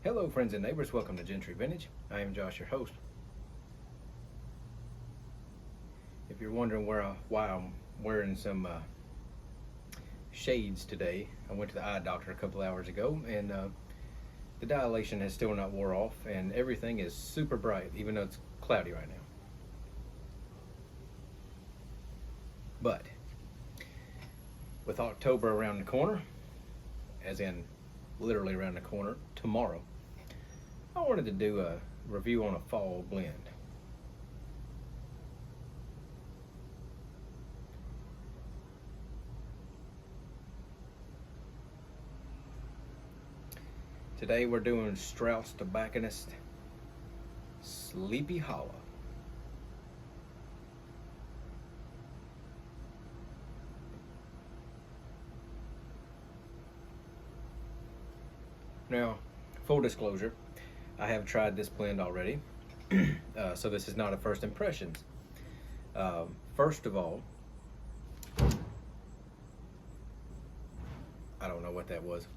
Hello, friends and neighbors. Welcome to Gentry Vintage. I am Josh, your host. If you're wondering why I'm wearing some shades today, I went to the eye doctor a couple hours ago, and the dilation has still not wore off, and everything is super bright, even though it's cloudy right now. But with October around the corner, as in literally around the corner, tomorrow, I wanted to do a review on a fall blend. Today we're doing Strauss Tobacconist Sleepy Hollow. Now, full disclosure, I have tried this blend already, so this is not a first impressions. First of all, I don't know what that was.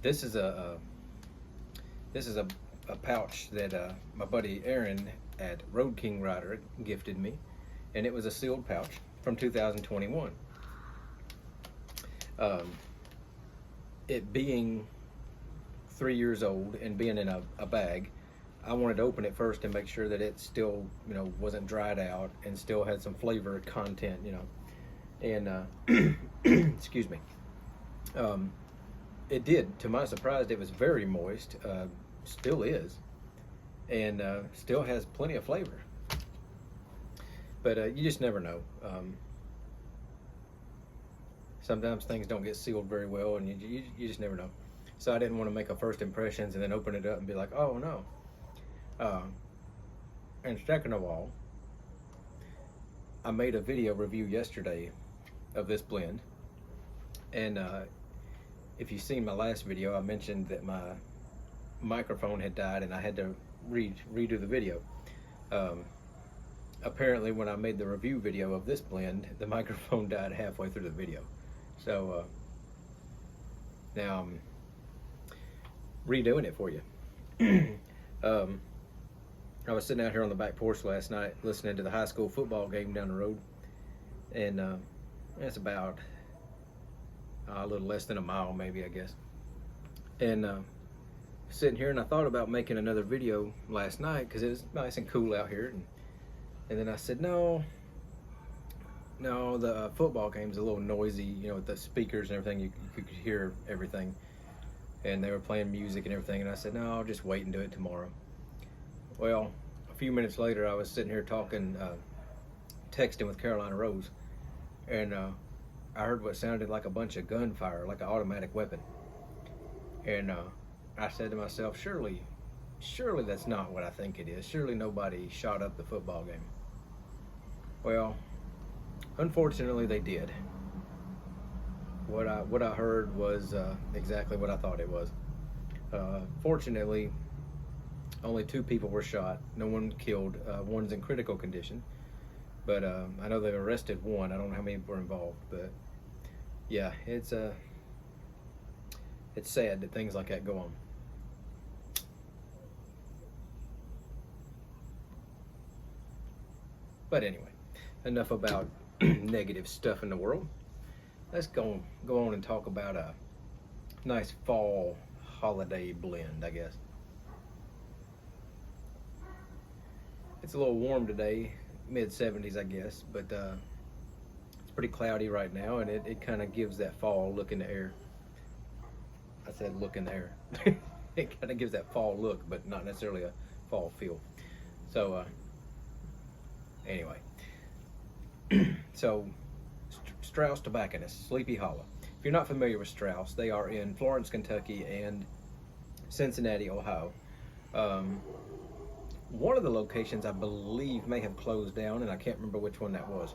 This is a pouch that my buddy Aaron at Road King Rider gifted me, and it was a sealed pouch from 2021. It being 3 years old and being in a bag, I wanted to open it first and make sure that it still, wasn't dried out and still had some flavor content, and excuse me. It did. To my surprise, it was very moist, still is, and still has plenty of flavor. But you just never know. Sometimes things don't get sealed very well, and you just never know. So I didn't want to make a first impressions and then open it up and be like, oh no. And second of all, I made a video review yesterday of this blend, and if you've seen my last video, I mentioned that my microphone had died and I had to redo the video. Apparently when I made the review video of this blend, the microphone died halfway through the video. So now I'm redoing it for you. I was sitting out here on the back porch last night listening to the high school football game down the road, and it's about a little less than a mile maybe, I guess. And sitting here, and I thought about making another video last night because it was nice and cool out here, and then I said no, the football game's a little noisy, with the speakers and everything. You could hear everything, and they were playing music and everything, and I said no, I'll just wait and do it tomorrow. Well, a few minutes later, I was sitting here talking, texting with Carolina Rose, and I heard what sounded like a bunch of gunfire, like an automatic weapon. And I said to myself, surely that's not what I think it is. Surely nobody shot up the football game. Well, unfortunately they did. What I heard was exactly what I thought it was. Fortunately, only 2 people were shot. No one killed. One's in critical condition. But I know they've arrested one. I don't know how many were involved, but yeah, it's sad that things like that go on. But anyway, enough about negative stuff in the world. Let's go on and talk about a nice fall holiday blend, I guess. It's a little warm today, mid-70s, I guess, but it's pretty cloudy right now, and it kind of gives that fall look in the air. I said look in the air. It kind of gives that fall look, but not necessarily a fall feel. So anyway, so Strauss Tobacconist, Sleepy Hollow. If you're not familiar with Strauss, they are in Florence, Kentucky, and Cincinnati, Ohio. One of the locations, I believe, may have closed down, and I can't remember which one that was.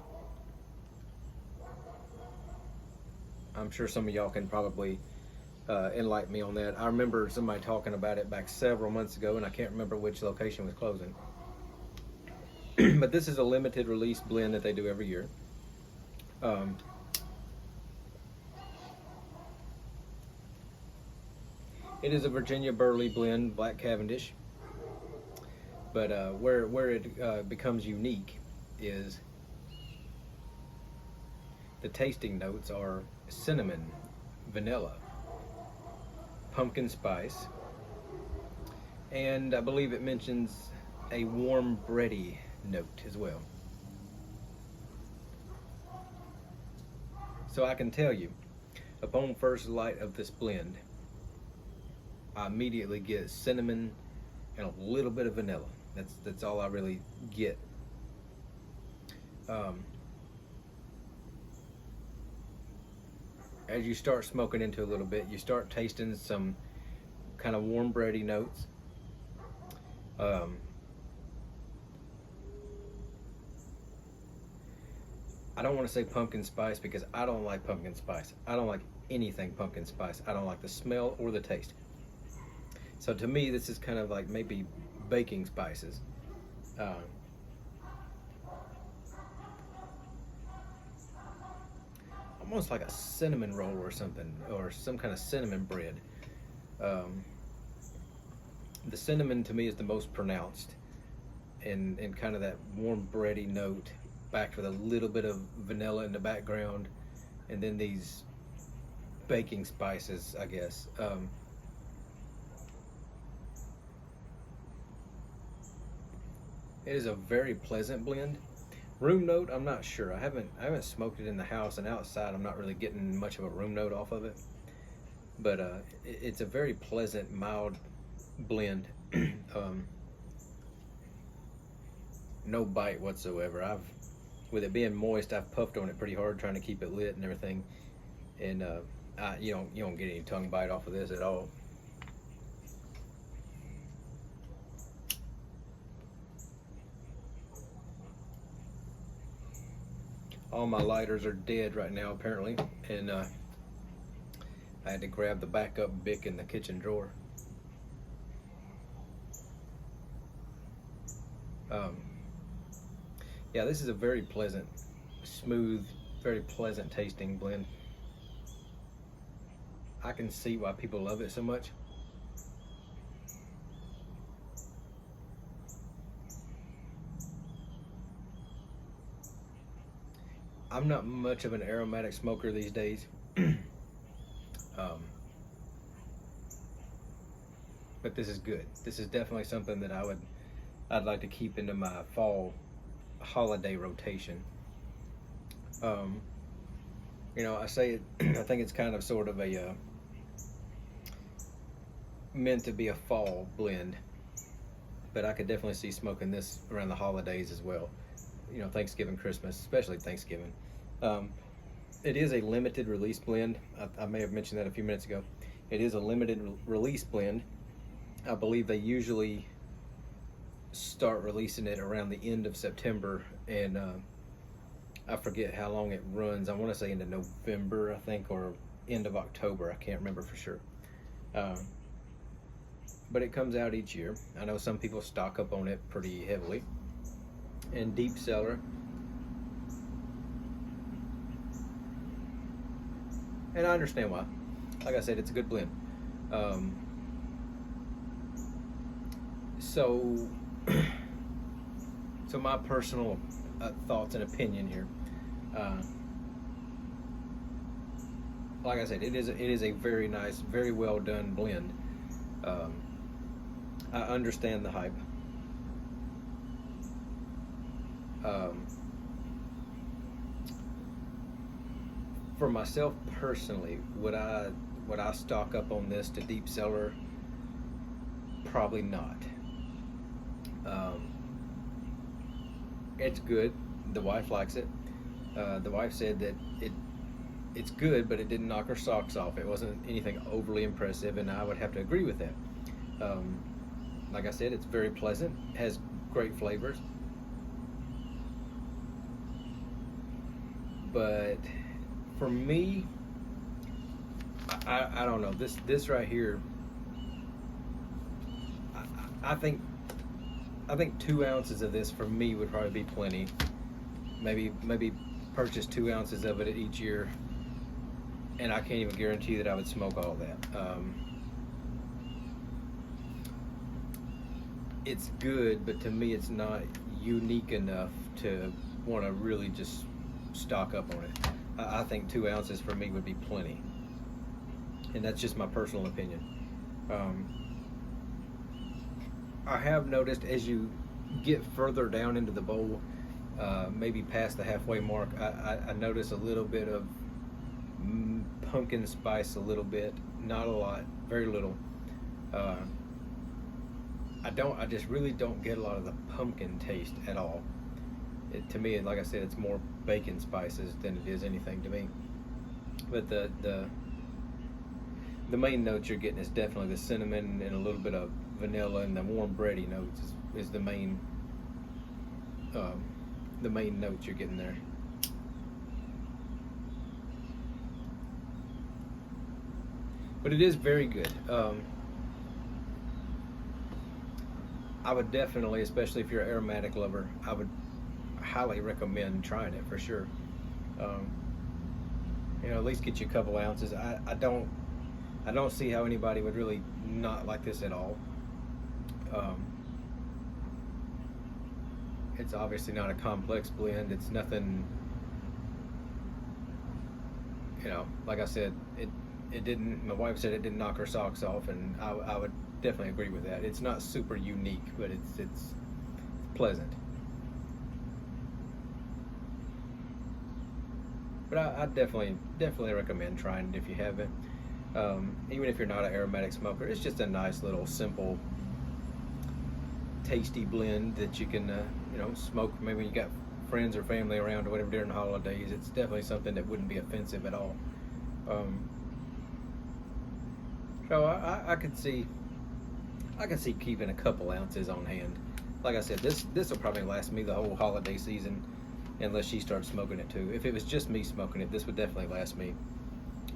I'm sure some of y'all can probably enlighten me on that. I remember somebody talking about it back several months ago, and I can't remember which location was closing. But this is a limited release blend that they do every year. It is a Virginia Burley blend, Black Cavendish. But where it becomes unique is the tasting notes are cinnamon, vanilla, pumpkin spice, and I believe it mentions a warm bready note as well. So I can tell you, upon first light of this blend, I immediately get cinnamon and a little bit of vanilla. That's all I really get. As you start smoking into a little bit, you start tasting some kind of warm bready notes. I don't want to say pumpkin spice because I don't like pumpkin spice. I don't like anything pumpkin spice. I don't like the smell or the taste. So to me, this is kind of like maybe baking spices. Almost like a cinnamon roll or something, or some kind of cinnamon bread. The cinnamon to me is the most pronounced, and kind of that warm bready note, backed with a little bit of vanilla in the background, and then these baking spices, I guess. It is a very pleasant blend. Room note, I'm not sure. I haven't smoked it in the house, and outside I'm not really getting much of a room note off of it. But it's a very pleasant, mild blend. No bite whatsoever. With it being moist, I've puffed on it pretty hard trying to keep it lit and everything, and you don't get any tongue bite off of this at all. All my lighters are dead right now apparently, and I had to grab the backup Bic in the kitchen drawer. Yeah, this is a very pleasant, smooth, very pleasant tasting blend. I can see why people love it so much. I'm not much of an aromatic smoker these days. But this is good. This is definitely something that I'd like to keep into my fall holiday rotation. I say it, I think it's kind of sort of a meant to be a fall blend, but I could definitely see smoking this around the holidays as well. Thanksgiving, Christmas, especially Thanksgiving. It is a limited release blend. I may have mentioned that a few minutes ago. It is a limited release blend. I believe they usually start releasing it around the end of September, and I forget how long it runs. I want to say into November, I think, or end of October. I can't remember for sure. But it comes out each year. I know some people stock up on it pretty heavily. And deep cellar. And I understand why. Like I said, it's a good blend. So my personal thoughts and opinion here. Like I said, it is a very nice, very well done blend. I understand the hype. For myself personally, would I stock up on this to deep cellar? Probably not. It's good. The wife likes it. The wife said that it's good, but it didn't knock her socks off. It wasn't anything overly impressive, and I would have to agree with that. Like I said, it's very pleasant. It has great flavors. But for me, I don't know. This right here, I think 2 ounces of this for me would probably be plenty. Maybe purchase 2 ounces of it each year, and I can't even guarantee that I would smoke all that. it's good, but to me, it's not unique enough to want to really just stock up on it. I think 2 ounces for me would be plenty, and that's just my personal opinion. Um, I have noticed as you get further down into the bowl, maybe past the halfway mark, I notice a little bit of pumpkin spice, a little bit, not a lot, very little. Uh, I just really don't get a lot of the pumpkin taste at all. To me, like I said, it's more bacon spices than it is anything to me. But the main notes you're getting is definitely the cinnamon and a little bit of vanilla, and the warm bready notes is the main notes you're getting there. But it is very good. I would definitely, especially if you're an aromatic lover, I would highly recommend trying it for sure. Um, at least get you a couple ounces. I don't see how anybody would really not like this at all. It's obviously not a complex blend. It's nothing, like I said, it didn't, my wife said it didn't knock her socks off, and I would definitely agree with that. It's not super unique, but it's pleasant. But I definitely recommend trying it if you haven't. Even if you're not an aromatic smoker, it's just a nice little simple, tasty blend that you can smoke maybe when you got friends or family around or whatever during the holidays. It's definitely something that wouldn't be offensive at all. So I could see keeping a couple ounces on hand. Like I said, this will probably last me the whole holiday season, unless she starts smoking it too. If it was just me smoking it, this would definitely last me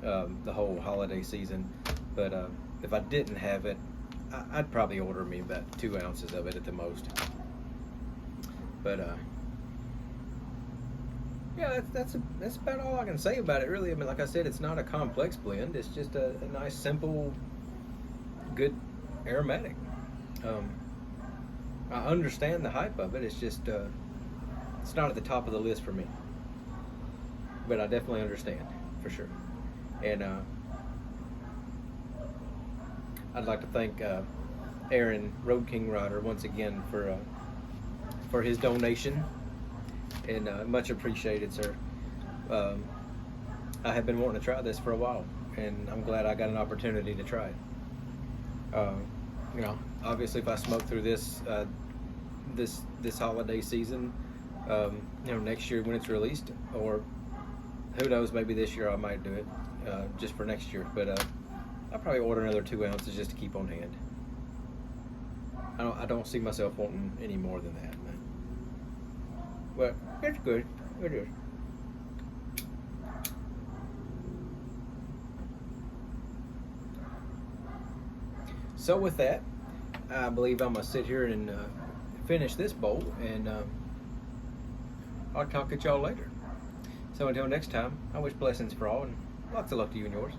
the whole holiday season. But if I didn't have it, I'd probably order me about 2 ounces of it at the most. But yeah, that's about all I can say about it, really. I mean, like I said, it's not a complex blend. It's just a nice, simple, good aromatic. I understand the hype of it. It's just it's not at the top of the list for me. But I definitely understand, for sure. And I'd like to thank Aaron, Road King Rider, once again for his donation, and much appreciated, sir. I have been wanting to try this for a while, and I'm glad I got an opportunity to try it. Obviously, if I smoke through this this holiday season, next year when it's released, or who knows, maybe this year I might do it just for next year. But I'll probably order another 2 ounces just to keep on hand. I don't see myself wanting any more than that, man. But it's good. It is. So with that, I believe I'm gonna sit here and finish this bowl, and I'll talk at y'all later. So until next time, I wish blessings for all, and lots of luck to you and yours.